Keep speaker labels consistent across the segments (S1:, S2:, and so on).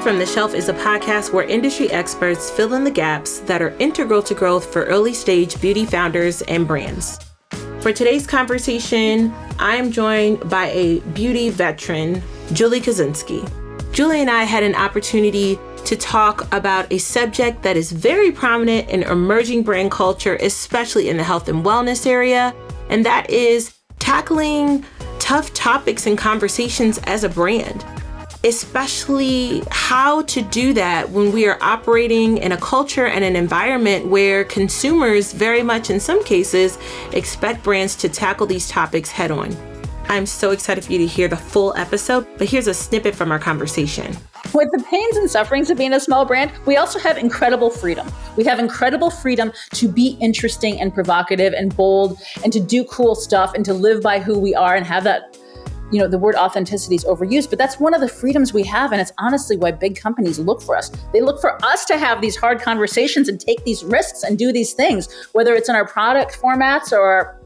S1: from the Shelf is a podcast where industry experts fill in the gaps that are integral to growth for early stage beauty founders and brands. For today's conversation, I'm joined by a beauty veteran, Julie Kuciski. Julie and I had an opportunity to talk about a subject that is very prominent in emerging brand culture, especially in the health and wellness area, and that is tackling tough topics and conversations as a brand, especially how to do that when we are operating in a culture and an environment where consumers very much in some cases expect brands to tackle these topics head on. I'm so excited for you to hear the full episode, but here's a snippet from our conversation.
S2: With the pains and sufferings of being a small brand, we also have incredible freedom. We have incredible freedom to be interesting and provocative and bold and to do cool stuff and to live by who we are and have that, the word authenticity is overused, but that's one of the freedoms we have. And it's honestly why big companies look for us. They look for us to have these hard conversations and take these risks and do these things, whether it's in our product formats or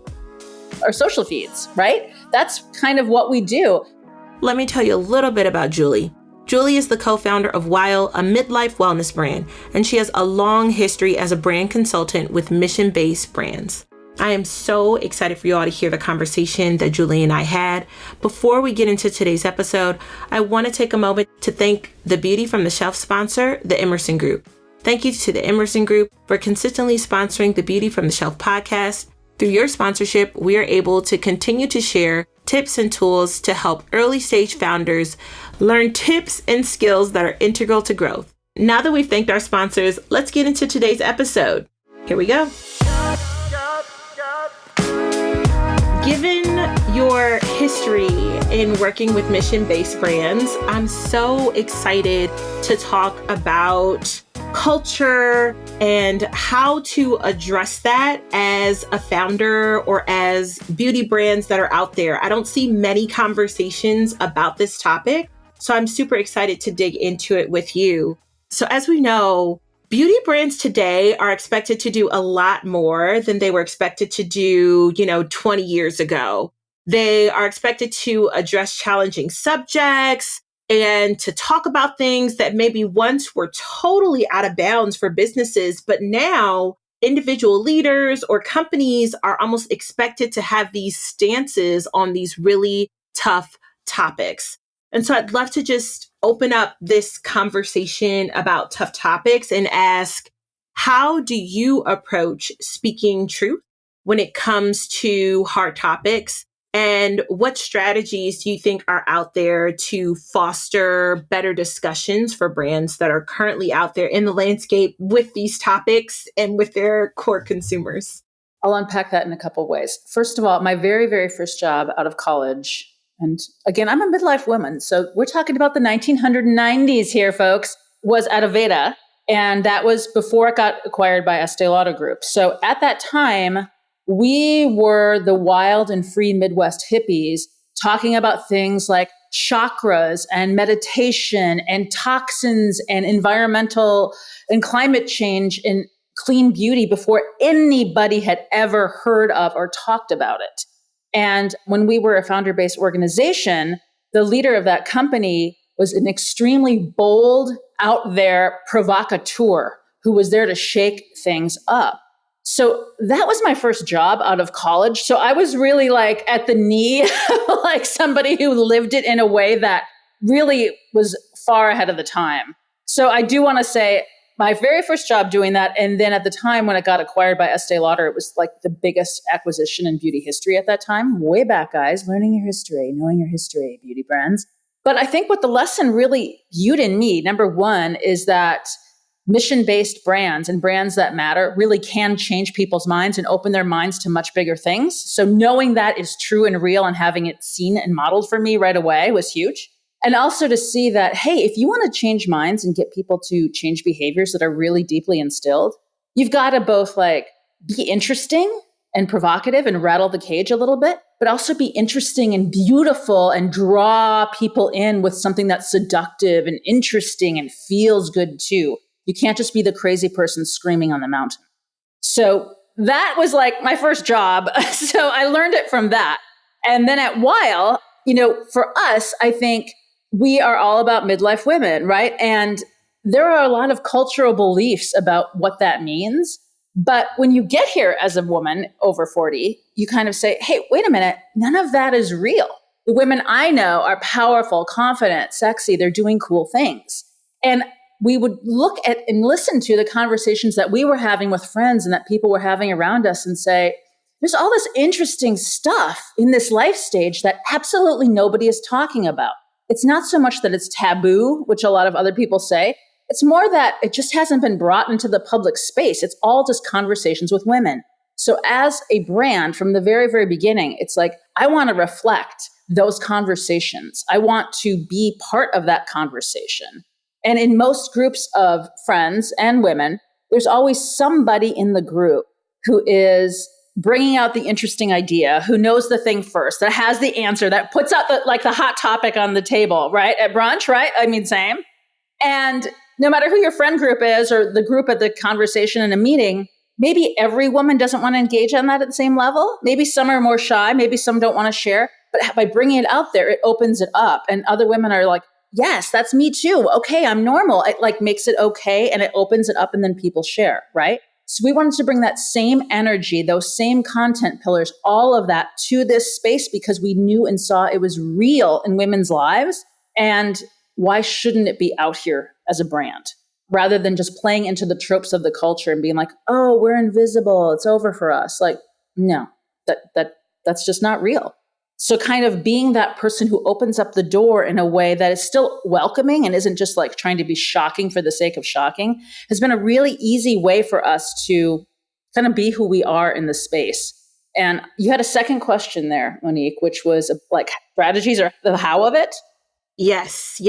S2: our social feeds, right? That's kind of what we do.
S1: Let me tell you a little bit about Julie. Julie is the co-founder of Weil, a midlife wellness brand, and she has a long history as a brand consultant with mission-based brands. I am so excited for you all to hear the conversation that Julie and I had. Before we get into today's episode, I want to take a moment to thank the Beauty from the Shelf sponsor, the Emerson Group. Thank you to the Emerson Group for consistently sponsoring the Beauty from the Shelf podcast. Through your sponsorship, we are able to continue to share tips and tools to help early stage founders learn tips and skills that are integral to growth. Now that we've thanked our sponsors, let's get into today's episode. Here we go. Given your history in working with mission-based brands, I'm so excited to talk about culture and how to address that as a founder or as beauty brands that are out there. I don't see many conversations about this topic, so I'm super excited to dig into it with you. So as we know, beauty brands today are expected to do a lot more than they were expected to do, 20 years ago. They are expected to address challenging subjects and to talk about things that maybe once were totally out of bounds for businesses, but now individual leaders or companies are almost expected to have these stances on these really tough topics. And so I'd love to just open up this conversation about tough topics and ask, how do you approach speaking truth when it comes to hard topics? And what strategies do you think are out there to foster better discussions for brands that are currently out there in the landscape with these topics and with their core consumers?
S2: I'll unpack that in a couple of ways. First of all, my very, very first job out of college, and again, I'm a midlife woman, so we're talking about the 1990s here, folks, was at Aveda. And that was before it got acquired by Estee Lauder Group. So at that time, we were the wild and free Midwest hippies talking about things like chakras and meditation and toxins and environmental and climate change and clean beauty before anybody had ever heard of or talked about it. And when we were a founder-based organization, the leader of that company was an extremely bold, out there provocateur who was there to shake things up. So that was my first job out of college. So I was really like at the knee, like somebody who lived it in a way that really was far ahead of the time. So I do want to say my very first job doing that. And then at the time when it got acquired by Estee Lauder, it was like the biggest acquisition in beauty history at that time. Way back, guys, learning your history, knowing your history, beauty brands. But I think what the lesson really viewed in me, number one, is that mission-based brands and brands that matter really can change people's minds and open their minds to much bigger things. So knowing that is true and real and having it seen and modeled for me right away was huge. And also to see that, hey, if you want to change minds and get people to change behaviors that are really deeply instilled, you've got to both like be interesting and provocative and rattle the cage a little bit, but also be interesting and beautiful and draw people in with something that's seductive and interesting and feels good too. You can't just be the crazy person screaming on the mountain. So that was like my first job. So I learned it from that. And then at Weil, for us, I think we are all about midlife women, right? And there are a lot of cultural beliefs about what that means. But when you get here as a woman over 40, you kind of say, hey, wait a minute, none of that is real. The women I know are powerful, confident, sexy, they're doing cool things. And we would look at and listen to the conversations that we were having with friends and that people were having around us and say, there's all this interesting stuff in this life stage that absolutely nobody is talking about. It's not so much that it's taboo, which a lot of other people say. It's more that it just hasn't been brought into the public space. It's all just conversations with women. So as a brand from the very, very beginning, it's like, I want to reflect those conversations. I want to be part of that conversation. And in most groups of friends and women, there's always somebody in the group who is bringing out the interesting idea, who knows the thing first, that has the answer, that puts out the hot topic on the table, right? At brunch, right? I mean, same. And no matter who your friend group is or the group at the conversation in a meeting, maybe every woman doesn't want to engage on that at the same level. Maybe some are more shy. Maybe some don't want to share. But by bringing it out there, it opens it up. And other women are like, yes, that's me too. Okay, I'm normal. It like makes it okay and it opens it up and then people share, right? So we wanted to bring that same energy, those same content pillars, all of that to this space because we knew and saw it was real in women's lives. And why shouldn't it be out here as a brand rather than just playing into the tropes of the culture and being like, oh, we're invisible. It's over for us. Like, no, that's just not real. So kind of being that person who opens up the door in a way that is still welcoming and isn't just like trying to be shocking for the sake of shocking has been a really easy way for us to kind of be who we are in the space. And you had a second question there, Monique, which was like strategies or the how of it.
S1: Yes.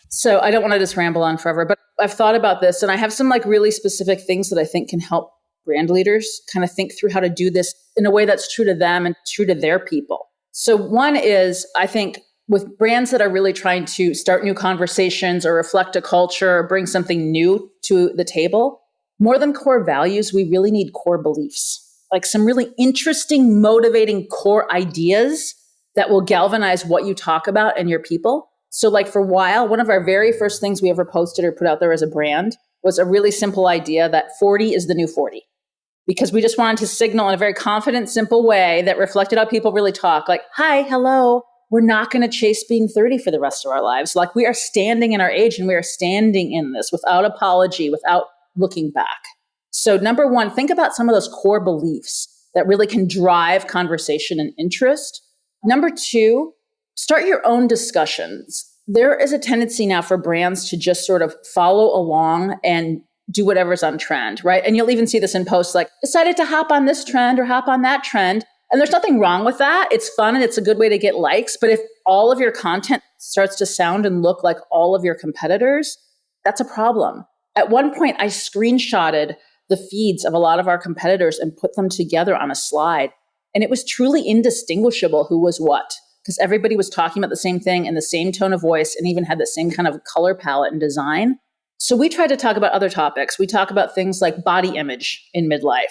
S2: So I don't want to just ramble on forever, but I've thought about this and I have some like really specific things that I think can help brand leaders kind of think through how to do this in a way that's true to them and true to their people. So one is, I think, with brands that are really trying to start new conversations or reflect a culture or bring something new to the table, more than core values, we really need core beliefs, like some really interesting, motivating core ideas that will galvanize what you talk about and your people. So like for a while, one of our very first things we ever posted or put out there as a brand was a really simple idea that 40 is the new 40. Because we just wanted to signal in a very confident, simple way that reflected how people really talk. Like, hi, hello, we're not going to chase being 30 for the rest of our lives. Like we are standing in our age and we are standing in this without apology, without looking back. So number one, think about some of those core beliefs that really can drive conversation and interest. Number two, start your own discussions. There is a tendency now for brands to just sort of follow along and do whatever's on trend, right? And you'll even see this in posts like, decided to hop on this trend or hop on that trend. And there's nothing wrong with that. It's fun and it's a good way to get likes. But if all of your content starts to sound and look like all of your competitors, that's a problem. At one point, I screenshotted the feeds of a lot of our competitors and put them together on a slide. And it was truly indistinguishable who was what, because everybody was talking about the same thing in the same tone of voice and even had the same kind of color palette and design. So we try to talk about other topics. We talk about things like body image in midlife.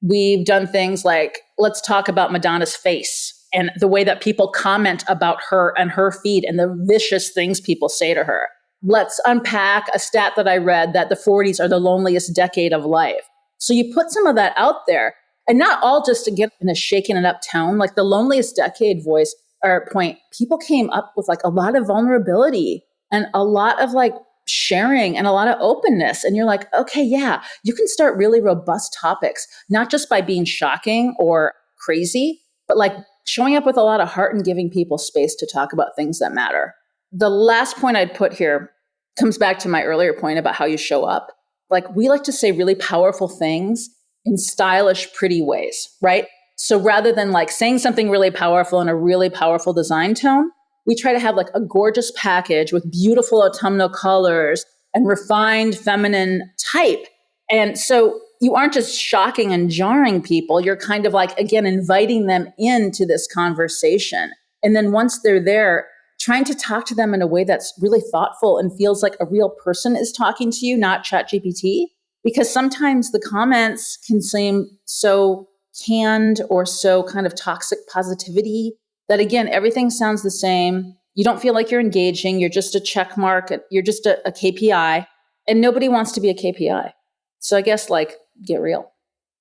S2: We've done things like, let's talk about Madonna's face and the way that people comment about her and her feed and the vicious things people say to her. Let's unpack a stat that I read that the 40s are the loneliest decade of life. So you put some of that out there and not all just to get in a shaken it up tone, like the loneliest decade voice or point, people came up with like a lot of vulnerability and a lot of like sharing and a lot of openness. And you're like, okay, yeah, you can start really robust topics, not just by being shocking or crazy, but like showing up with a lot of heart and giving people space to talk about things that matter. The last point I'd put here comes back to my earlier point about how you show up. Like we like to say really powerful things in stylish, pretty ways, right? So rather than like saying something really powerful in a really powerful design tone, we try to have like a gorgeous package with beautiful autumnal colors and refined feminine type. And so you aren't just shocking and jarring people. You're kind of like, again, inviting them into this conversation. And then once they're there, trying to talk to them in a way that's really thoughtful and feels like a real person is talking to you, not ChatGPT. Because sometimes the comments can seem so canned or so kind of toxic positivity that again, everything sounds the same. You don't feel like you're engaging. You're just a check mark. You're just a KPI. And nobody wants to be a KPI. So I guess like get real.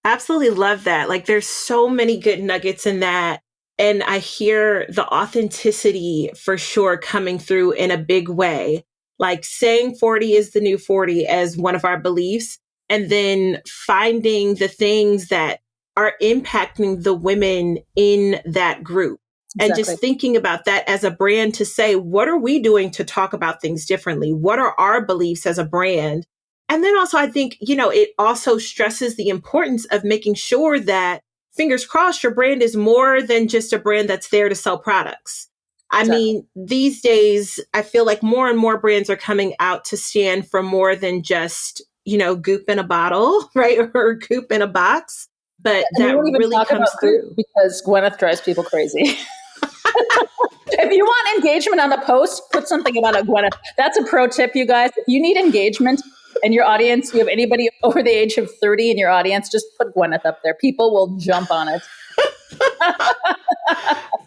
S1: Absolutely love that. Like there's so many good nuggets in that. And I hear the authenticity for sure coming through in a big way. Like saying 40 is the new 40 as one of our beliefs, and then finding the things that are impacting the women in that group. And
S2: Exactly.
S1: just thinking about that as a brand to say, what are we doing to talk about things differently? What are our beliefs as a brand? And then also, I think, it also stresses the importance of making sure that, fingers crossed, your brand is more than just a brand that's there to sell products. I mean, these days, I feel like more and more brands are coming out to stand for more than just, goop in a bottle, right? Or goop in a box. But
S2: And we
S1: that
S2: won't even
S1: really
S2: talk
S1: comes
S2: about
S1: through.
S2: because Gwyneth drives people crazy. If you want engagement on a post, put something about a Gwyneth. That's a pro tip, you guys. If you need engagement in your audience, you have anybody over the age of 30 in your audience, just put Gwyneth up there. People will jump on it.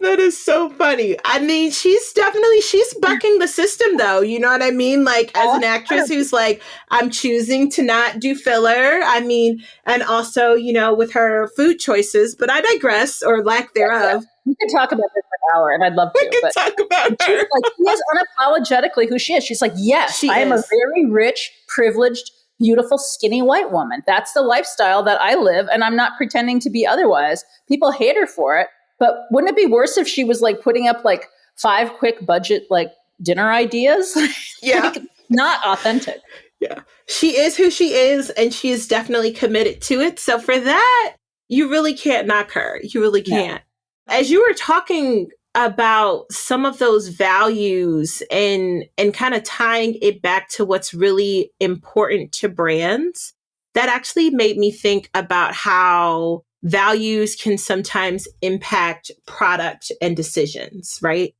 S1: That is so funny. I mean, she's bucking the system though. You know what I mean? Like as an actress who's like, I'm choosing to not do filler. I mean, and also, with her food choices, but I digress, or lack thereof.
S2: We could talk about this for an hour and I'd love to.
S1: We could talk about her.
S2: She is unapologetically who she is. She's like, yes, I am a
S1: is.
S2: very rich, privileged, beautiful, skinny white woman. That's the lifestyle that I live, and I'm not pretending to be otherwise. People hate her for it. But wouldn't it be worse if she was like putting up like 5 quick budget like dinner ideas?
S1: Yeah.
S2: Like, not authentic.
S1: Yeah. She is who she is, and she is definitely committed to it. So for that, you really can't knock her. You really can't. No. As you were talking about some of those values and kind of tying it back to what's really important to brands, that actually made me think about how values can sometimes impact product and decisions, right?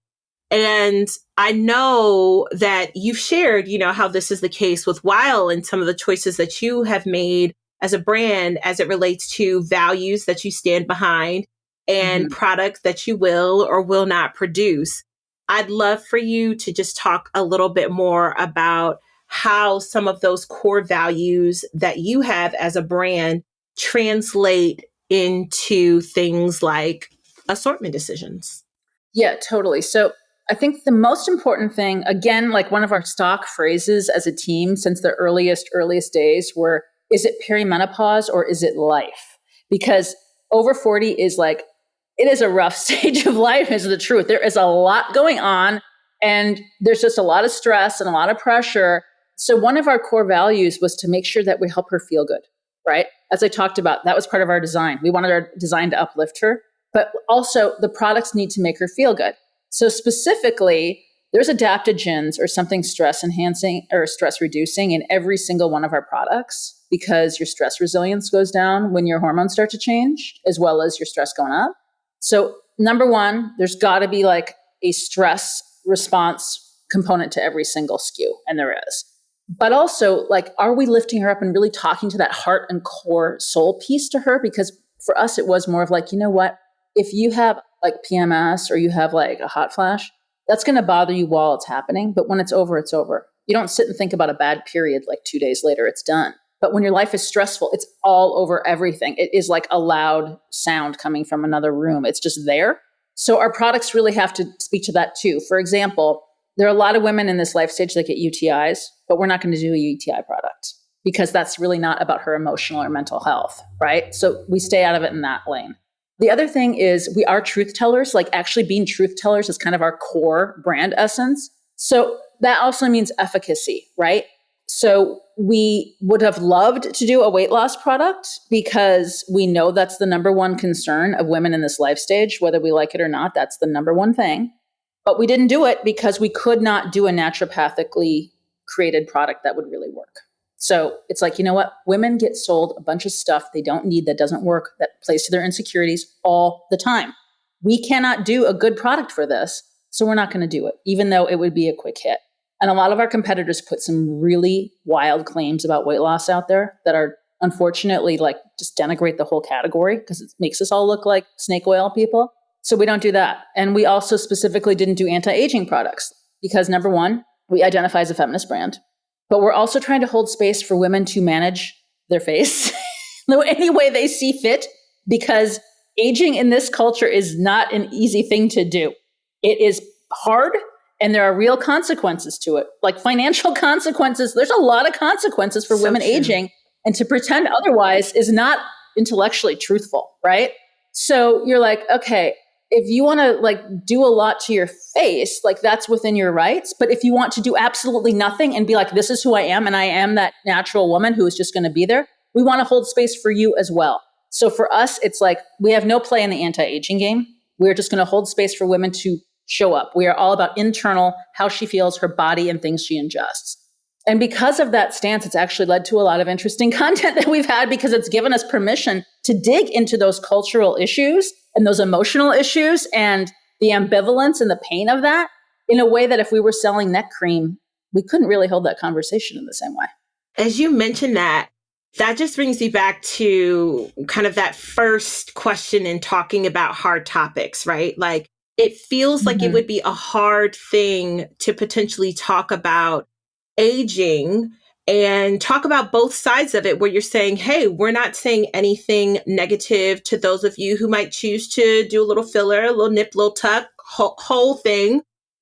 S1: And I know that you've shared, how this is the case with Weil and some of the choices that you have made as a brand as it relates to values that you stand behind and products that you will or will not produce. I'd love for you to just talk a little bit more about how some of those core values that you have as a brand translate into things like assortment decisions.
S2: Yeah, totally. So I think the most important thing, again, like one of our stock phrases as a team since the earliest days were, is it perimenopause or is it life? Because over 40 is like, it is a rough stage of life, is the truth. There is a lot going on and there's just a lot of stress and a lot of pressure. So one of our core values was to make sure that we help her feel good, right? As I talked about, that was part of our design. We wanted our design to uplift her, but also the products need to make her feel good. So specifically, there's adaptogens or something stress enhancing or stress reducing in every single one of our products because your stress resilience goes down when your hormones start to change, as well as your stress going up. So number one, there's got to be like a stress response component to every single SKU, and there is. But also, like, are we lifting her up and really talking to that heart and core soul piece to her? Because for us, it was more of like, you know what? If you have like PMS or you have like a hot flash, that's going to bother you while it's happening. But when it's over, it's over. You don't sit and think about a bad period like 2 days later, it's done. But when your life is stressful, it's all over everything. It is like a loud sound coming from another room. It's just there. So our products really have to speak to that too. For example, there are a lot of women in this life stage that get UTIs, but we're not going to do a UTI product because that's really not about her emotional or mental health, right? So we stay out of it in that lane. The other thing is we are truth tellers, like actually being truth tellers is kind of our core brand essence. So that also means efficacy, right? So we would have loved to do a weight loss product because we know that's the number one concern of women in this life stage, whether we like it or not, that's the number one thing. But we didn't do it because we could not do a naturopathically created product that would really work. So it's like, you know what? Women get sold a bunch of stuff they don't need, that doesn't work, that plays to their insecurities all the time. We cannot do a good product for this, so we're not going to do it, even though it would be a quick hit. And a lot of our competitors put some really wild claims about weight loss out there that are unfortunately like just denigrate the whole category because it makes us all look like snake oil people. So we don't do that. And we also specifically didn't do anti-aging products because number one, we identify as a feminist brand, but we're also trying to hold space for women to manage their face any way they see fit, because aging in this culture is not an easy thing to do. It is hard, and there are real consequences to it, like financial consequences. There's a lot of consequences for women aging, and to pretend otherwise is not intellectually truthful, right? So you're like, okay, if you want to like do a lot to your face, like that's within your rights. But if you want to do absolutely nothing and be like, this is who I am, and I am that natural woman who is just going to be there, we want to hold space for you as well. So for us, it's like we have no play in the anti-aging game. We're just going to hold space for women to show up. We are all about internal, how she feels, her body, and things she ingests. And because of that stance, it's actually led to a lot of interesting content that we've had, because it's given us permission to dig into those cultural issues and those emotional issues and the ambivalence and the pain of that in a way that if we were selling neck cream, we couldn't really hold that conversation in the same way.
S1: As you mentioned that just brings me back to kind of that first question in talking about hard topics, right? Like it feels like it would be a hard thing to potentially talk about aging and talk about both sides of it, where you're saying, hey, we're not saying anything negative to those of you who might choose to do a little filler, a little nip, little tuck, whole thing,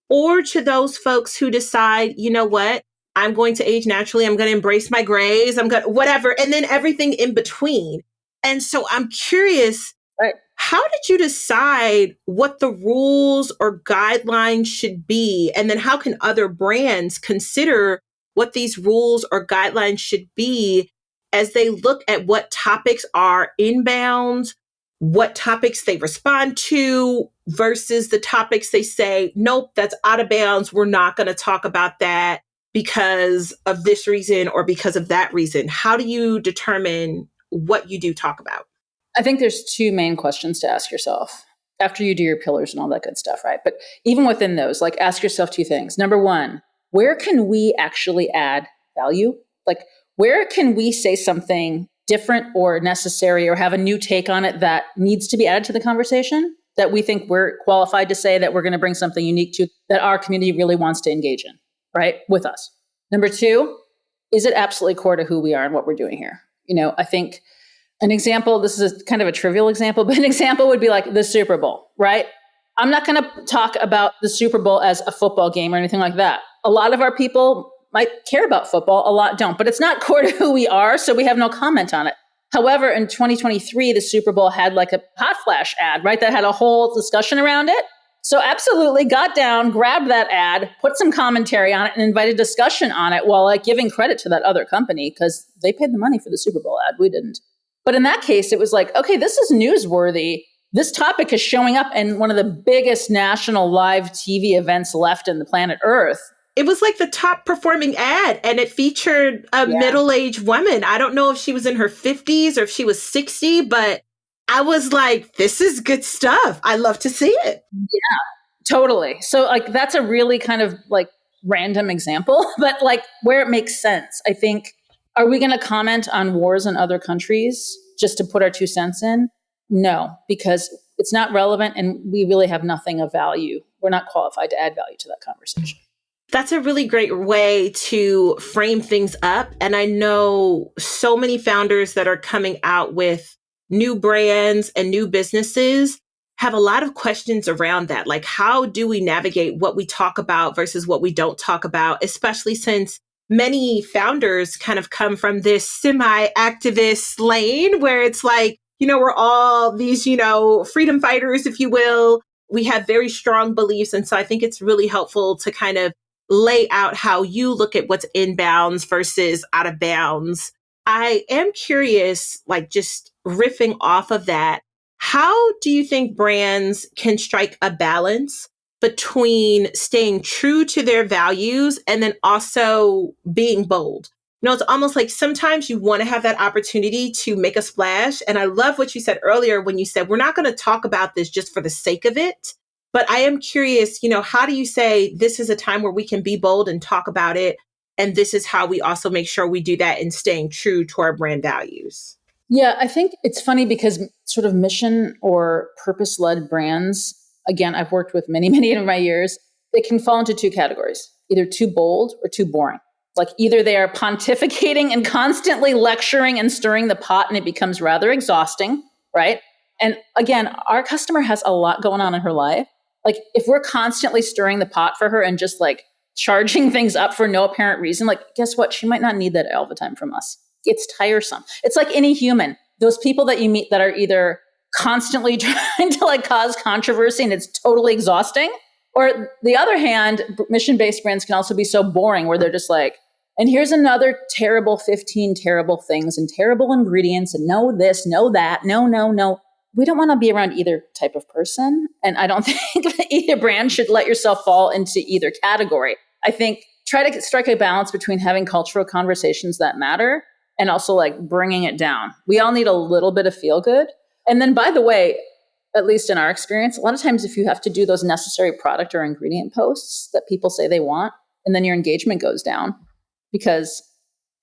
S1: or to those folks who decide, you know what, I'm going to age naturally. I'm going to embrace my grays. I'm going to whatever. And then everything in between. And so I'm curious,
S2: right,
S1: how did you decide what the rules or guidelines should be? And then how can other brands consider what these rules or guidelines should be as they look at what topics are inbound, what topics they respond to versus the topics they say, nope, that's out of bounds. We're not going to talk about that because of this reason or because of that reason. How do you determine what you do talk about?
S2: I think there's two main questions to ask yourself after you do your pillars and all that good stuff, right? But even within those, like ask yourself two things. Number one, where can we actually add value? Like where can we say something different or necessary or have a new take on it that needs to be added to the conversation that we think we're qualified to say that we're going to bring something unique to that our community really wants to engage in, right? With us. Number two, is it absolutely core to who we are and what we're doing here? You know, I think an example, this is kind of a trivial example, but an example would be like the Super Bowl, right? I'm not going to talk about the Super Bowl as a football game or anything like that. A lot of our people might care about football, a lot don't, but it's not core to who we are, so we have no comment on it. However, in 2023, the Super Bowl had like a hot flash ad, right? That had a whole discussion around it. So absolutely got down, grabbed that ad, put some commentary on it, and invited discussion on it while like giving credit to that other company because they paid the money for the Super Bowl ad. We didn't. But in that case, it was like, okay, this is newsworthy. This topic is showing up in one of the biggest national live TV events left in the planet Earth.
S1: It was like the top performing ad, and it featured a middle-aged woman. I don't know if she was in her 50s or if she was 60, but I was like, this is good stuff. I love to see it.
S2: Yeah, totally. So like, that's a really kind of like random example, but like where it makes sense. I think, are we going to comment on wars in other countries just to put our 2 cents in? No, because it's not relevant and we really have nothing of value. We're not qualified to add value to that conversation.
S1: That's a really great way to frame things up. And I know so many founders that are coming out with new brands and new businesses have a lot of questions around that. Like, how do we navigate what we talk about versus what we don't talk about, especially since many founders kind of come from this semi-activist lane where it's like, you know, we're all these, you know, freedom fighters, if you will. We have very strong beliefs. And so I think it's really helpful to kind of lay out how you look at what's inbounds versus out of bounds. I am curious, like just riffing off of that, how do you think brands can strike a balance between staying true to their values and then also being bold? You know, it's almost like sometimes you want to have that opportunity to make a splash. And I love what you said earlier when you said, we're not going to talk about this just for the sake of it. But I am curious, you know, how do you say this is a time where we can be bold and talk about it? And this is how we also make sure we do that in staying true to our brand values.
S2: Yeah, I think it's funny because sort of mission or purpose led brands, again, I've worked with many, many in my years, they can fall into two categories, either too bold or too boring. Like either they are pontificating and constantly lecturing and stirring the pot and it becomes rather exhausting, right? And again, our customer has a lot going on in her life. Like if we're constantly stirring the pot for her and just like charging things up for no apparent reason, like guess what? She might not need that all the time from us. It's tiresome. It's like any human. Those people that you meet that are either constantly trying to like cause controversy and it's totally exhausting, or the other hand, mission-based brands can also be so boring where they're just like, and here's another terrible 15 terrible things and terrible ingredients and no this, no that, no, no, no. We don't want to be around either type of person. And I don't think that either brand should let yourself fall into either category. I think try to strike a balance between having cultural conversations that matter and also like bringing it down. We all need a little bit of feel good. And then, by the way, at least in our experience, a lot of times if you have to do those necessary product or ingredient posts that people say they want, and then your engagement goes down because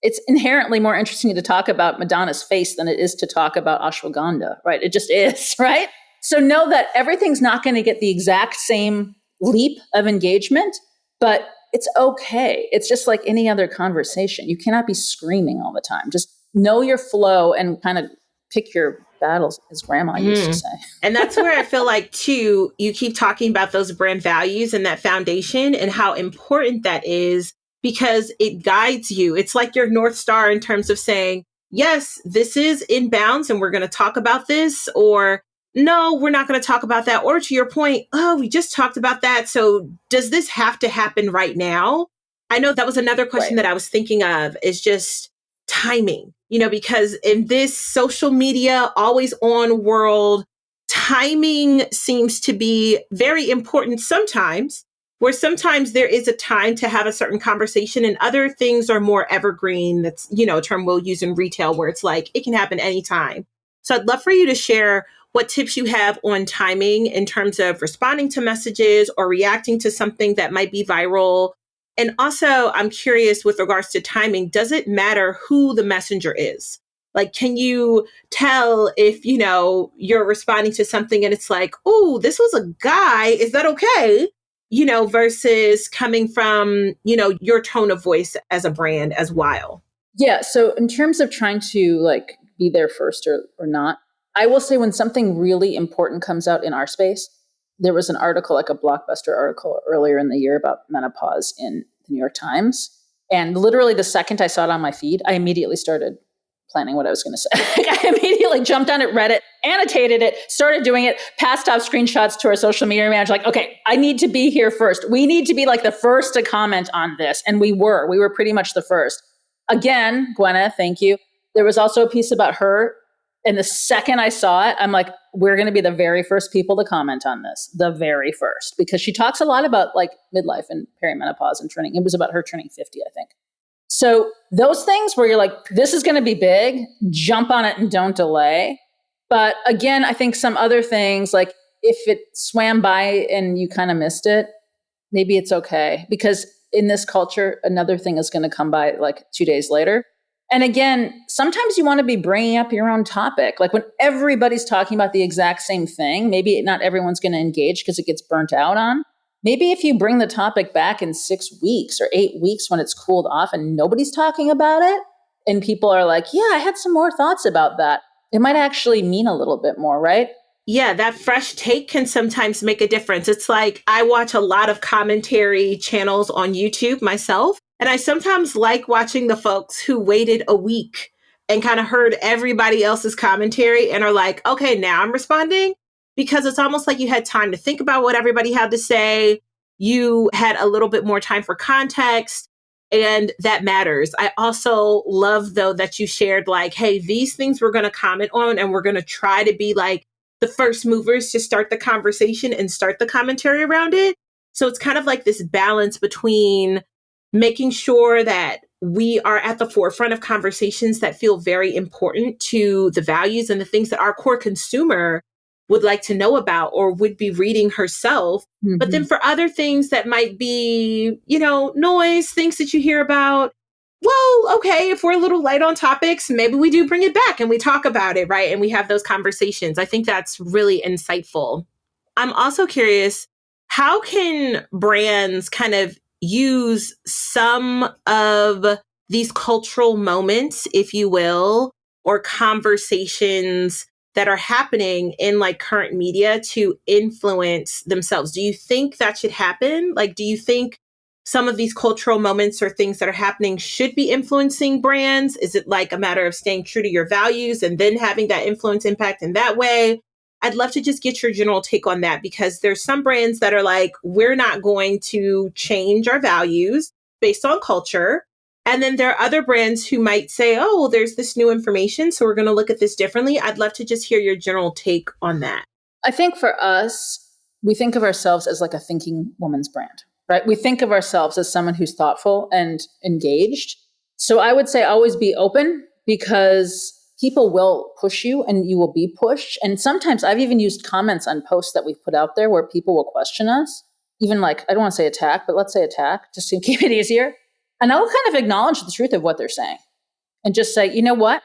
S2: it's inherently more interesting to talk about Madonna's face than it is to talk about ashwagandha, right? It just is, right? So know that everything's not going to get the exact same leap of engagement, but it's okay. It's just like any other conversation. You cannot be screaming all the time. Just know your flow and kind of pick your battles, as grandma used to say.
S1: And that's where I feel like, too, you keep talking about those brand values and that foundation and how important that is because it guides you. It's like your North Star in terms of saying, yes, this is in bounds and we're going to talk about this, or no, we're not going to talk about that. Or to your point, oh, we just talked about that. So does this have to happen right now? I know that was another question that I was thinking of is just timing, because in this social media, always on world, timing seems to be very important sometimes, where sometimes there is a time to have a certain conversation and other things are more evergreen. That's, a term we'll use in retail where it's like, it can happen anytime. So I'd love for you to share what tips you have on timing in terms of responding to messages or reacting to something that might be viral. And also, I'm curious with regards to timing, does it matter who the messenger is? Like, can you tell if, you're responding to something and it's like, oh, this was a guy, is that okay? Versus coming from, your tone of voice as a brand as well.
S2: Yeah. So in terms of trying to like be there first or not, I will say when something really important comes out in our space, there was an article, like a blockbuster article earlier in the year about menopause in the New York Times. And literally the second I saw it on my feed, I immediately started planning what I was going to say. I immediately jumped on it, read it, annotated it, started doing it, passed off screenshots to our social media manager, like, okay, I need to be here first. We need to be like the first to comment on this. And we were pretty much the first. Again, Gwenna, thank you. There was also a piece about her. And the second I saw it, I'm like, we're going to be the very first people to comment on this, the very first, because she talks a lot about like midlife and perimenopause and turning. It was about her turning 50, I think. So those things where you're like, this is going to be big, jump on it and don't delay. But again, I think some other things, like if it swam by and you kind of missed it, maybe it's okay. Because in this culture, another thing is going to come by like 2 days later. And again, sometimes you want to be bringing up your own topic. Like when everybody's talking about the exact same thing, maybe not everyone's going to engage because it gets burnt out on. Maybe if you bring the topic back in 6 weeks or 8 weeks when it's cooled off and nobody's talking about it, and people are like, yeah, I had some more thoughts about that, it might actually mean a little bit more, right?
S1: Yeah, that fresh take can sometimes make a difference. It's like I watch a lot of commentary channels on YouTube myself. And I sometimes like watching the folks who waited a week and kind of heard everybody else's commentary and are like, okay, now I'm responding, because it's almost like you had time to think about what everybody had to say. You had a little bit more time for context, and that matters. I also love, though, that you shared like, hey, these things we're going to comment on and we're going to try to be like the first movers to start the conversation and start the commentary around it. So it's kind of like this balance between making sure that we are at the forefront of conversations that feel very important to the values and the things that our core consumer would like to know about or would be reading herself. Mm-hmm. But then for other things that might be, noise, things that you hear about, well, okay, if we're a little light on topics, maybe we do bring it back and we talk about it, right? And we have those conversations. I think that's really insightful. I'm also curious, how can brands kind of use some of these cultural moments, if you will, or conversations that are happening in like current media to influence themselves? Do you think that should happen? Like, do you think some of these cultural moments or things that are happening should be influencing brands? Is it like a matter of staying true to your values and then having that influence impact in that way? I'd love to just get your general take on that, because there's some brands that are like, we're not going to change our values based on culture. And then there are other brands who might say, oh, well, there's this new information, so we're going to look at this differently. I'd love to just hear your general take on that.
S2: I think for us, we think of ourselves as like a thinking woman's brand, right? We think of ourselves as someone who's thoughtful and engaged. So I would say always be open, because people will push you and you will be pushed. And sometimes I've even used comments on posts that we've put out there where people will question us, even like, I don't want to say attack, but let's say attack just to keep it easier. And I'll kind of acknowledge the truth of what they're saying and just say, you know what?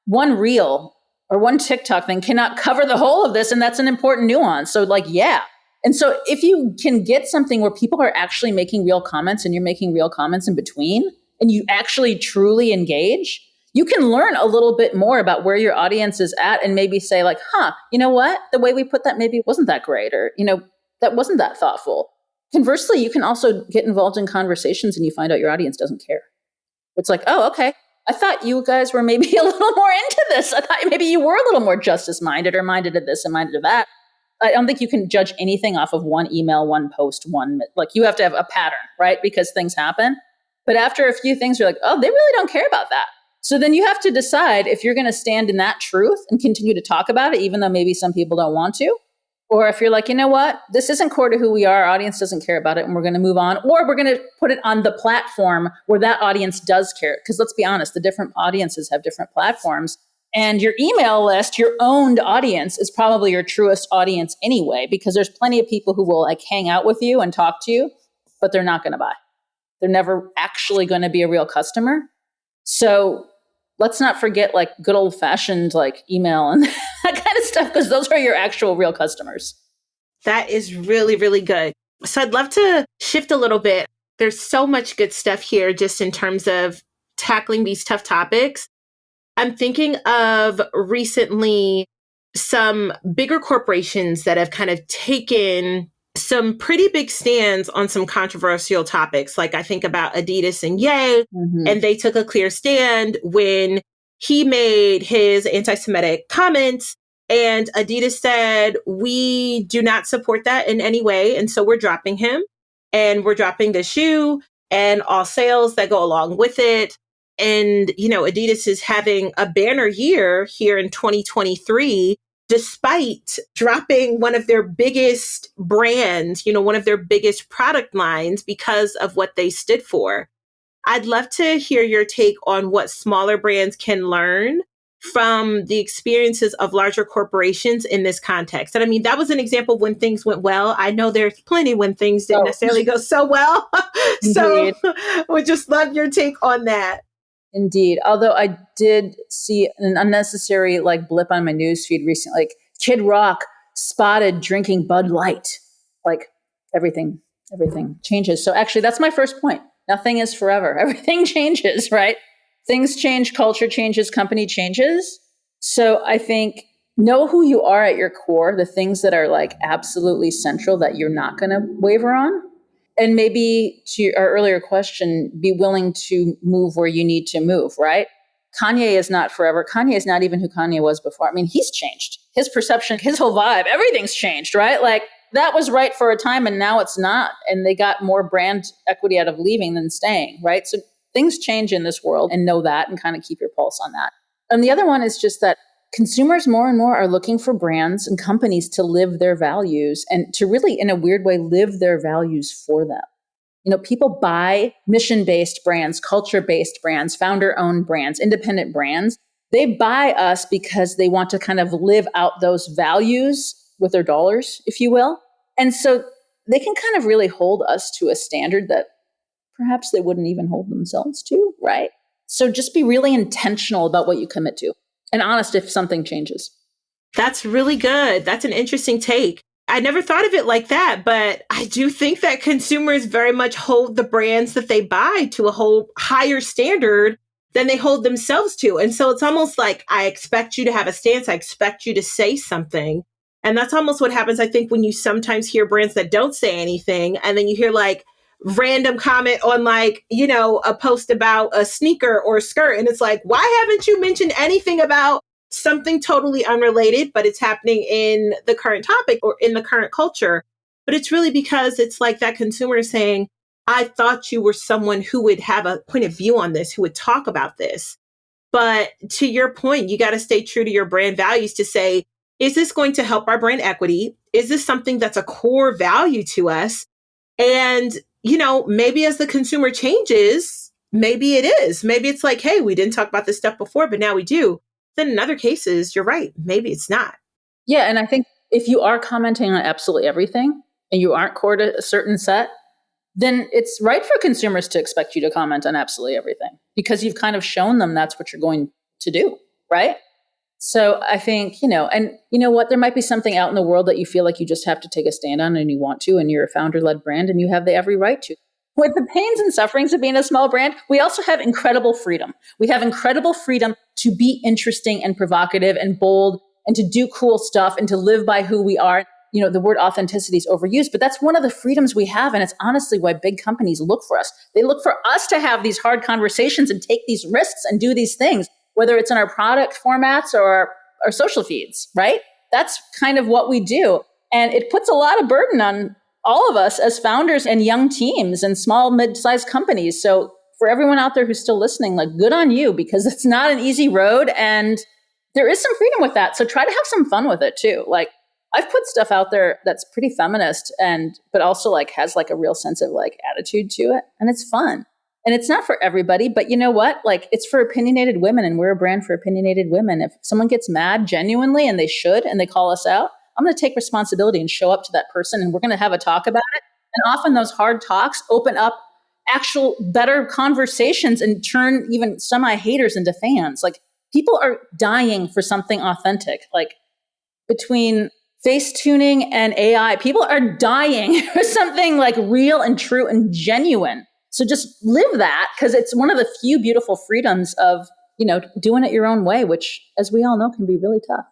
S2: One reel or one TikTok thing cannot cover the whole of this. And that's an important nuance. So like, yeah. And so if you can get something where people are actually making real comments and you're making real comments in between, and you actually truly engage, you can learn a little bit more about where your audience is at and maybe say like, you know what? The way we put that maybe wasn't that great, or, that wasn't that thoughtful. Conversely, you can also get involved in conversations and you find out your audience doesn't care. It's like, oh, okay. I thought you guys were maybe a little more into this. I thought maybe you were a little more justice minded or minded of this and minded of that. I don't think you can judge anything off of one email, one post, like you have to have a pattern, right? Because things happen. But after a few things, you're like, oh, they really don't care about that. So then you have to decide if you're going to stand in that truth and continue to talk about it, even though maybe some people don't want to. Or if you're like, you know what, this isn't core to who we are, our audience doesn't care about it, and we're going to move on. Or we're going to put it on the platform where that audience does care. Because let's be honest, the different audiences have different platforms. And your email list, your owned audience, is probably your truest audience anyway, because there's plenty of people who will like hang out with you and talk to you, but they're not going to buy. They're never actually going to be a real customer. So let's not forget like good old fashioned like email and that kind of stuff, because those are your actual real customers.
S1: That is really, really good. So I'd love to shift a little bit. There's so much good stuff here just in terms of tackling these tough topics. I'm thinking of recently some bigger corporations that have kind of taken some pretty big stands on some controversial topics. Like I think about Adidas and Ye, and they took a clear stand when he made his anti-Semitic comments, and Adidas said, we do not support that in any way. And so we're dropping him, and we're dropping the shoe and all sales that go along with it. And, Adidas is having a banner year here in 2023, despite dropping one of their biggest brands, one of their biggest product lines because of what they stood for. I'd love to hear your take on what smaller brands can learn from the experiences of larger corporations in this context. And I mean, that was an example of when things went well. I know there's plenty when things didn't necessarily go so well. So would just love your take on that.
S2: Indeed. Although I did see an unnecessary like blip on my newsfeed recently, like Kid Rock spotted drinking Bud Light. Like everything changes. So actually that's my first point. Nothing is forever. Everything changes, right? Things change, culture changes, company changes. So I think know who you are at your core, the things that are like absolutely central that you're not going to waver on. And maybe to our earlier question, be willing to move where you need to move, right? Kanye is not forever. Kanye is not even who Kanye was before. I mean, he's changed. His perception, his whole vibe, everything's changed, right? Like that was right for a time and now it's not. And they got more brand equity out of leaving than staying, right? So things change in this world, and know that and kind of keep your pulse on that. And the other one is just that consumers more and more are looking for brands and companies to live their values and to really, in a weird way, live their values for them. People buy mission-based brands, culture-based brands, founder-owned brands, independent brands. They buy us because they want to kind of live out those values with their dollars, if you will. And so they can kind of really hold us to a standard that perhaps they wouldn't even hold themselves to, right? So just be really intentional about what you commit to and honest if something changes.
S1: That's really good. That's an interesting take. I never thought of it like that, but I do think that consumers very much hold the brands that they buy to a whole higher standard than they hold themselves to. And so it's almost like I expect you to have a stance, I expect you to say something. And that's almost what happens, I think, when you sometimes hear brands that don't say anything, and then you hear like random comment on like, a post about a sneaker or a skirt. And it's like, why haven't you mentioned anything about something totally unrelated, but it's happening in the current topic or in the current culture? But it's really because it's like that consumer is saying, I thought you were someone who would have a point of view on this, who would talk about this. But to your point, you got to stay true to your brand values to say, is this going to help our brand equity? Is this something that's a core value to us? And, maybe as the consumer changes, maybe it is. Maybe it's like, hey, we didn't talk about this stuff before, but now we do. Then in other cases, you're right. Maybe it's not.
S2: Yeah. And I think if you are commenting on absolutely everything and you aren't core to a certain set, then it's right for consumers to expect you to comment on absolutely everything because you've kind of shown them that's what you're going to do, right? So I think, and you know what, there might be something out in the world that you feel like you just have to take a stand on and you want to, and you're a founder-led brand and you have the every right to. With the pains and sufferings of being a small brand, we also have incredible freedom. We have incredible freedom to be interesting and provocative and bold and to do cool stuff and to live by who we are. The word authenticity is overused, but that's one of the freedoms we have. And it's honestly why big companies look for us. They look for us to have these hard conversations and take these risks and do these things, whether it's in our product formats or our social feeds, right? That's kind of what we do. And it puts a lot of burden on all of us as founders and young teams and small, mid-sized companies. So for everyone out there who's still listening, like, good on you, because it's not an easy road and there is some freedom with that. So try to have some fun with it too. Like, I've put stuff out there that's pretty feminist but also like has like a real sense of like attitude to it. And it's fun. And it's not for everybody, but you know what? Like, it's for opinionated women, and we're a brand for opinionated women. If someone gets mad genuinely, and they should, and they call us out, I'm going to take responsibility and show up to that person, and we're going to have a talk about it. And often those hard talks open up actual better conversations and turn even semi-haters into fans. Like, people are dying for something authentic. Like, between face tuning and AI, people are dying for something like real and true and genuine. So just live that, because it's one of the few beautiful freedoms of, doing it your own way, which, as we all know, can be really tough.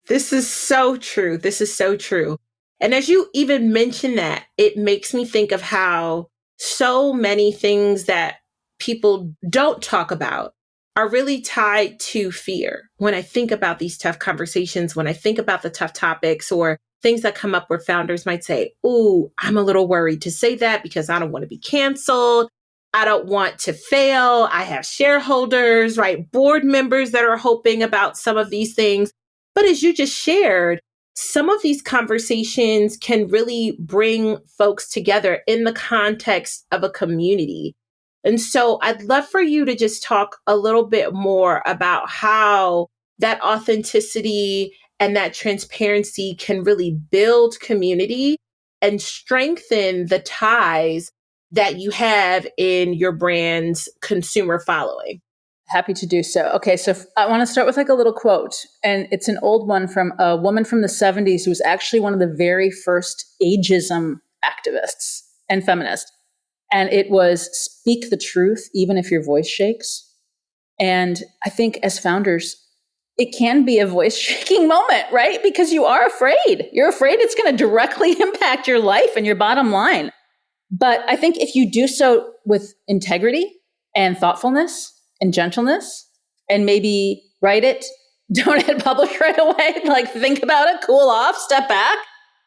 S1: This is so true. This is so true. And as you even mention that, it makes me think of how so many things that people don't talk about are really tied to fear. When I think about these tough conversations, when I think about the tough topics or things that come up where founders might say, "Ooh, I'm a little worried to say that because I don't want to be canceled. I don't want to fail. I have shareholders, right? Board members that are hoping about some of these things." But as you just shared, some of these conversations can really bring folks together in the context of a community. And so I'd love for you to just talk a little bit more about how that authenticity and that transparency can really build community and strengthen the ties that you have in your brand's consumer following.
S2: Happy to do so. Okay, so I want to start with like a little quote, and it's an old one from a woman from the 70s who was actually one of the very first ageism activists and feminists. And it was, "Speak the truth, even if your voice shakes." And I think as founders, it can be a voice shaking moment, right? Because you are afraid. You're afraid it's going to directly impact your life and your bottom line. But I think if you do so with integrity and thoughtfulness and gentleness, and maybe write it, don't hit publish right away, like, think about it, cool off, step back,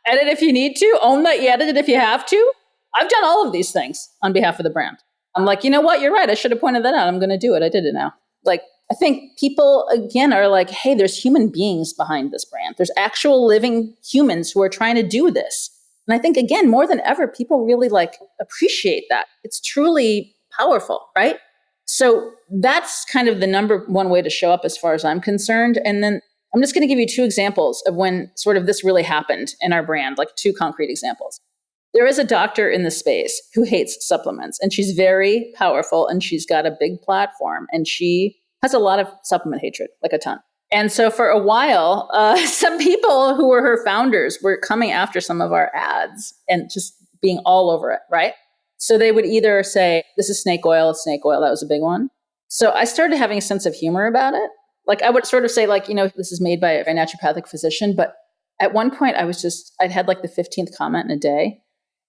S2: edit if you need to, own that you edited if you have to. I've done all of these things on behalf of the brand. I'm like, you know what? You're right. I should have pointed that out. I'm going to do it. I did it now. Like, I think people, again, are like, hey, there's human beings behind this brand. There's actual living humans who are trying to do this. And I think, again, more than ever, people really like appreciate that. It's truly powerful, right? So that's kind of the number one way to show up as far as I'm concerned. And then I'm just going to give you two examples of when sort of this really happened in our brand, like two concrete examples. there is a doctor in the space who hates supplements, and she's very powerful, and she's got a big platform, and she has a lot of supplement hatred, like a ton. And so for a while, some people who were her founders were coming after some of our ads and just being all over it, right? So they would either say, this is snake oil, it's snake oil. That was a big one. So I started having a sense of humor about it. Like I would sort of say like, this is made by a naturopathic physician. But at one point I'd had like the 15th comment in a day.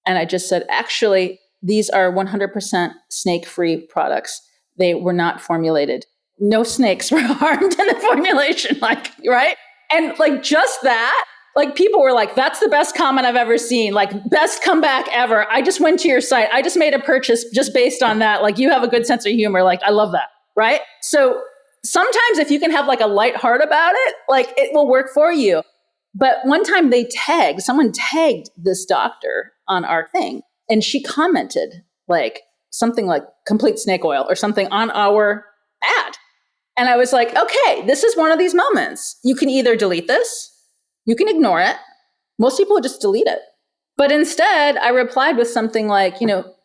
S2: And I just said, actually, these are 100% snake-free products. They were not formulated. No snakes were harmed in the formulation, like, right? And like just that, like people were like, that's the best comment I've ever seen. Like best comeback ever. I just went to your site. I just made a purchase just based on that. Like you have a good sense of humor. Like I love that. Right. So sometimes if you can have like a light heart about it, like it will work for you. But one time someone tagged this doctor on our thing and she commented like something like complete snake oil or something on our ad. And I was like, okay, this is one of these moments. You can either delete this, you can ignore it. Most people would just delete it. But instead, I replied with something like,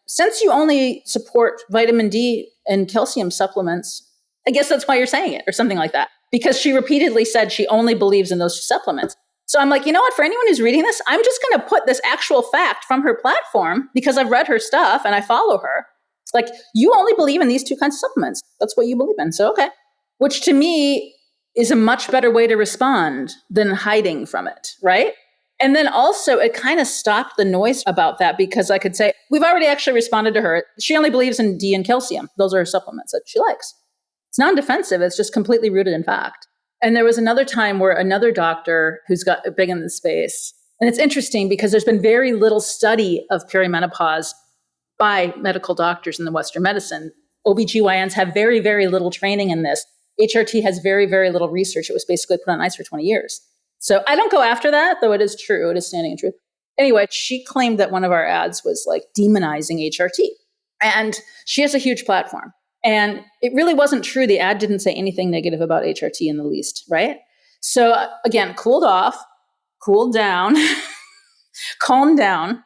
S2: since you only support vitamin D and calcium supplements, I guess that's why you're saying it or something like that. Because she repeatedly said she only believes in those supplements. So I'm like, you know what? For anyone who's reading this, I'm just going to put this actual fact from her platform because I've read her stuff and I follow her. Like, you only believe in these two kinds of supplements. That's what you believe in. So, okay. Which to me is a much better way to respond than hiding from it, right? And then also it kind of stopped the noise about that because I could say, we've already actually responded to her. She only believes in D and calcium. Those are her supplements that she likes. It's non-defensive. It's just completely rooted in fact. And there was another time where another doctor who's got big in the space, and it's interesting because there's been very little study of perimenopause by medical doctors in the Western medicine. OBGYNs have very, very little training in this. HRT has very, very little research. It was basically put on ice for 20 years. So I don't go after that, though it is true. It is standing in truth. Anyway, she claimed that one of our ads was like demonizing HRT. And she has a huge platform. And it really wasn't true. The ad didn't say anything negative about HRT in the least, right? So again, cooled off, cooled down, calmed down.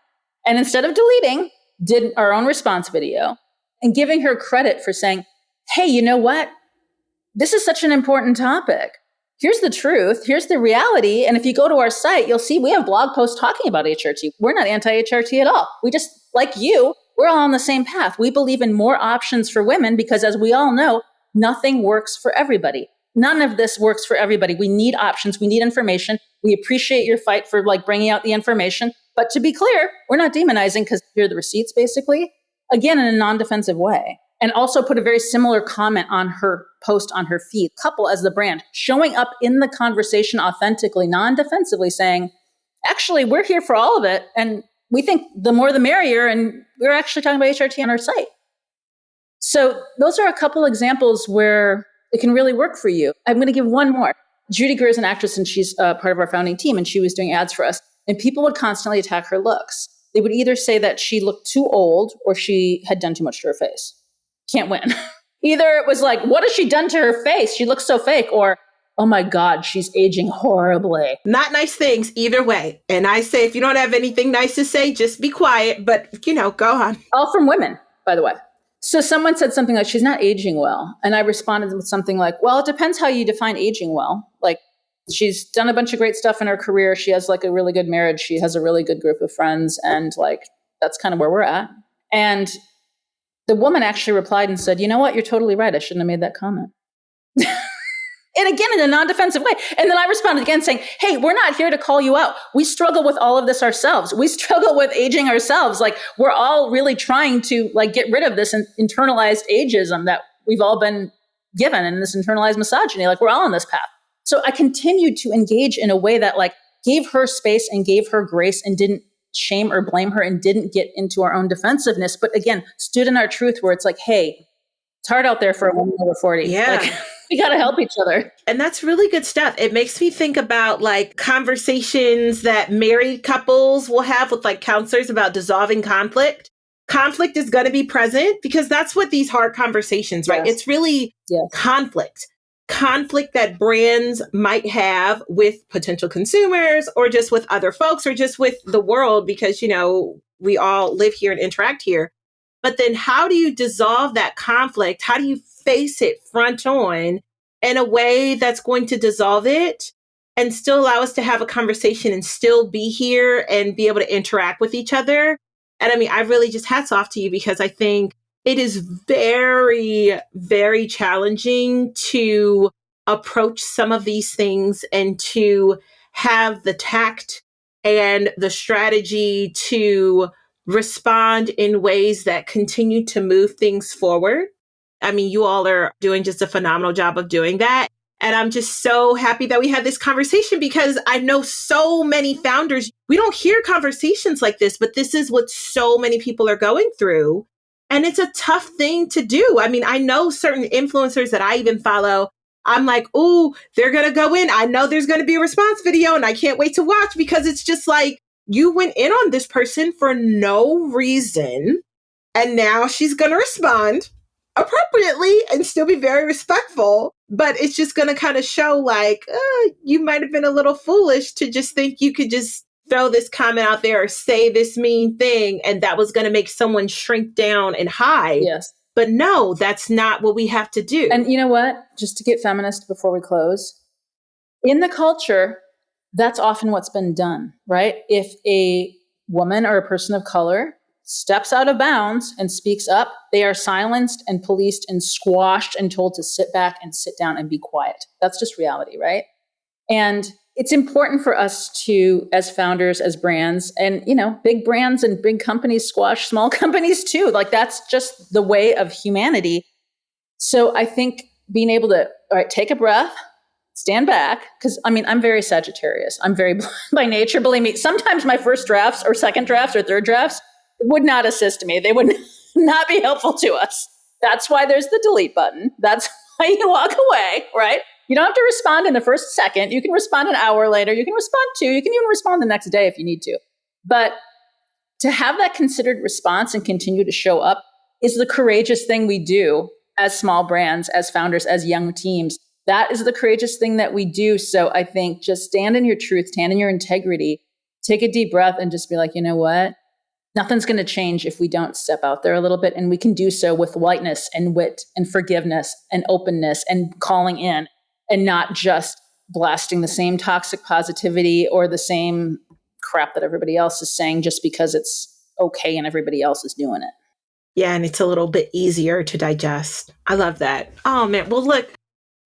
S2: And instead of deleting, did our own response video and giving her credit for saying, hey, you know what? This is such an important topic. Here's the truth. Here's the reality. And if you go to our site, you'll see we have blog posts talking about HRT. We're not anti-HRT at all. We just, like you, we're all on the same path. We believe in more options for women because, as we all know, nothing works for everybody. None of this works for everybody. We need options. We need information. We appreciate your fight for like bringing out the information. But to be clear, we're not demonizing because here are the receipts, basically, again, in a non-defensive way. And also put a very similar comment on her post on her feed, Couple as the brand, showing up in the conversation authentically, non-defensively, saying, actually, we're here for all of it. And we think the more the merrier. And we're actually talking about HRT on our site. So those are a couple examples where it can really work for you. I'm going to give one more. Judy Greer is an actress and she's part of our founding team and she was doing ads for us. And people would constantly attack her looks. They would either say that she looked too old or she had done too much to her face. Can't win. Either it was like, what has she done to her face? She looks so fake. Or, oh my God, she's aging horribly.
S1: Not nice things either way. And I say, if you don't have anything nice to say, just be quiet. But, go on.
S2: All from women, by the way. So someone said something like, she's not aging well. And I responded with something like, well, it depends how you define aging well. Like, she's done a bunch of great stuff in her career. She has like a really good marriage. She has a really good group of friends. And like, that's kind of where we're at. And the woman actually replied and said, you know what? You're totally right. I shouldn't have made that comment. And again, in a non-defensive way. And then I responded again saying, hey, we're not here to call you out. We struggle with all of this ourselves. We struggle with aging ourselves. Like, we're all really trying to like get rid of this internalized ageism that we've all been given and this internalized misogyny. Like, we're all on this path. So I continued to engage in a way that like gave her space and gave her grace and didn't shame or blame her and didn't get into our own defensiveness. But again, stood in our truth where it's like, hey, it's hard out there for a woman over 40.
S1: Yeah.
S2: Like, we got to help each other.
S1: And that's really good stuff. It makes me think about like conversations that married couples will have with like counselors about dissolving conflict. Conflict is going to be present because that's what these hard conversations, right?
S2: Yes.
S1: It's really conflict that brands might have with potential consumers or just with other folks or just with the world because, we all live here and interact here. But then how do you dissolve that conflict? How do you face it front on in a way that's going to dissolve it and still allow us to have a conversation and still be here and be able to interact with each other? And I mean, I really just hats off to you, because I think it is very, very challenging to approach some of these things and to have the tact and the strategy to respond in ways that continue to move things forward. I mean, you all are doing just a phenomenal job of doing that. And I'm just so happy that we had this conversation, because I know so many founders, we don't hear conversations like this, but this is what so many people are going through. And it's a tough thing to do. I mean, I know certain influencers that I even follow. I'm like, oh, they're going to go in. I know there's going to be a response video and I can't wait to watch, because it's just like, you went in on this person for no reason. And now she's going to respond appropriately and still be very respectful. But it's just going to kind of show like, you might have been a little foolish to just think you could just throw this comment out there or say this mean thing, and that was going to make someone shrink down and hide.
S2: Yes.
S1: But no, that's not what we have to do.
S2: And you know what? Just to get feminist before we close, in the culture, that's often what's been done, right? If a woman or a person of color steps out of bounds and speaks up, they are silenced and policed and squashed and told to sit back and sit down and be quiet. That's just reality, right? And it's important for us to, as founders, as brands, and, you know, big brands and big companies squash small companies too. Like, that's just the way of humanity. So I think being able to, all right, take a breath, stand back, because I mean, I'm very Sagittarius. I'm very by nature, believe me. Sometimes my first drafts or second drafts or third drafts would not assist me. They would not be helpful to us. That's why there's the delete button. That's why you walk away, right? You don't have to respond in the first second. You can respond an hour later. You can respond 2. You can even respond the next day if you need to. But to have that considered response and continue to show up is the courageous thing we do as small brands, as founders, as young teams. That is the courageous thing that we do. So I think just stand in your truth, stand in your integrity, take a deep breath and just be like, you know what? Nothing's going to change if we don't step out there a little bit. And we can do so with lightness and wit and forgiveness and openness and calling in, and not just blasting the same toxic positivity or the same crap that everybody else is saying just because it's okay and everybody else is doing it.
S1: Yeah, and it's a little bit easier to digest. I love that. Oh, man. Well, look,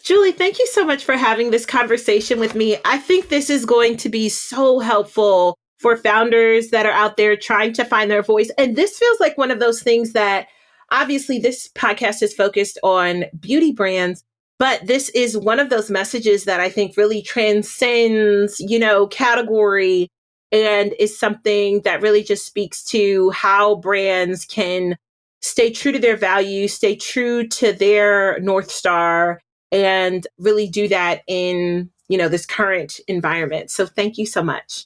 S1: Julie, thank you so much for having this conversation with me. I think this is going to be so helpful for founders that are out there trying to find their voice. And this feels like one of those things that, obviously, this podcast is focused on beauty brands, but this is one of those messages that I think really transcends, category, and is something that really just speaks to how brands can stay true to their values, stay true to their North Star, and really do that in, this current environment. So thank you so much.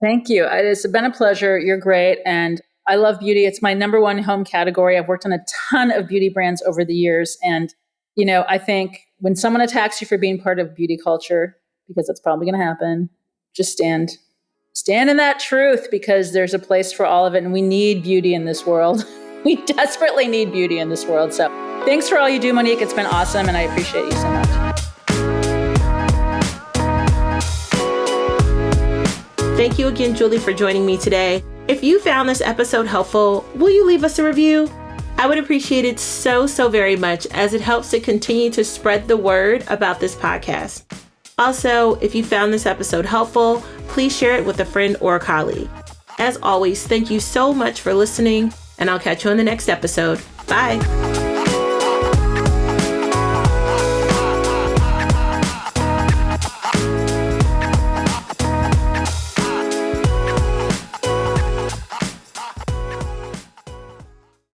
S2: Thank you. It's been a pleasure. You're great. And I love beauty. It's my number one home category. I've worked on a ton of beauty brands over the years. And, I think when someone attacks you for being part of beauty culture, because that's probably going to happen, just stand in that truth, because there's a place for all of it. And we need beauty in this world. We desperately need beauty in this world. So thanks for all you do, Monique. It's been awesome. And I appreciate you so much.
S1: Thank you again, Julie, for joining me today. If you found this episode helpful, will you leave us a review? I would appreciate it so, so very much, as it helps to continue to spread the word about this podcast. Also, if you found this episode helpful, please share it with a friend or a colleague. As always, thank you so much for listening, and I'll catch you on the next episode. Bye.